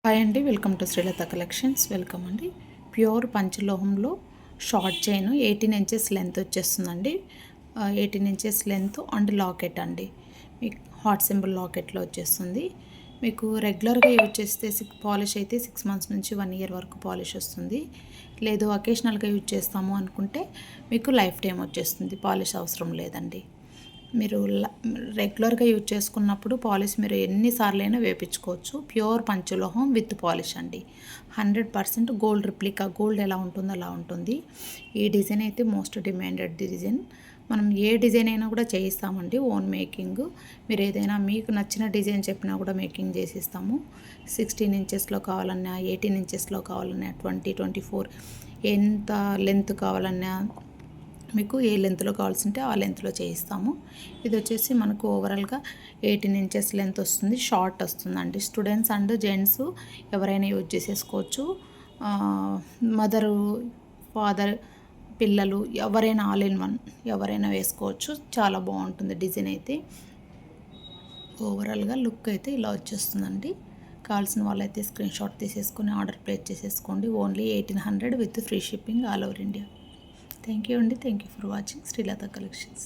Hi అండి, welcome to Srilatha collections. Welcome అండి. Pure పంచలోహంలో షార్ట్ చైన్ 18 ఇంచెస్ లెంత్ వచ్చేస్తుందండి. 18 ఇంచెస్ లెంత్ అండ్ లాకెట్ అండి. మీకు హార్ట్ సింబల్ లాకెట్లో వచ్చేస్తుంది. మీకు రెగ్యులర్గా యూజ్ చేస్తే పాలిష్ అయితే 6 మంత్స్ నుంచి 1 ఇయర్ వరకు పాలిష్ వస్తుంది. లేదు అకేషనల్గా యూజ్ చేస్తాము అనుకుంటే మీకు లైఫ్ టైం వచ్చేస్తుంది, పాలిష్ అవసరం లేదండి. మీరు రెగ్యులర్గా యూజ్ చేసుకున్నప్పుడు పాలిష్ మీరు ఎన్నిసార్లైనా వేయించుకోవచ్చు. ప్యూర్ పంచలోహం విత్ పాలిష్ అండి. 100% గోల్డ్ రిప్లికా, గోల్డ్ ఎలా ఉంటుందో అలా ఉంటుంది. ఈ డిజైన్ అయితే మోస్ట్ డిమాండెడ్ డిజైన్. మనం ఏ డిజైన్ అయినా కూడా చేయిస్తామండి, ఓన్ మేకింగ్. మీరు ఏదైనా మీకు నచ్చిన డిజైన్ చెప్పినా కూడా మేకింగ్ చేసిస్తాము. 16 ఇంచెస్లో కావాలన్నా, 18 ఇంచెస్లో కావాలన్నా, 20, 24 ఎంత లెంత్ కావాలన్నా మీకు ఏ లెంత్లో కావాల్సింటే ఆ లెంత్లో చేయిస్తాము. ఇది వచ్చేసి మనకు ఓవరాల్గా 18 ఇంచెస్ లెంత్ వస్తుంది, షార్ట్ వస్తుందండి. స్టూడెంట్స్ అండ్ జెంట్స్ ఎవరైనా యూజ్ చేసేసుకోవచ్చు. మదరు, ఫాదర్, పిల్లలు ఎవరైనా ఆల్ ఇన్ వన్ ఎవరైనా వేసుకోవచ్చు. చాలా బాగుంటుంది డిజైన్ అయితే. ఓవరాల్గా లుక్ అయితే ఇలా వచ్చేస్తుందండి. కావాల్సిన వాళ్ళైతే స్క్రీన్ షాట్ తీసేసుకొని ఆర్డర్ ప్లేస్ చేసేసుకోండి. Only 1800 with free shipping all over India. Thank you అండి. Thank you for watching Srilatha collections.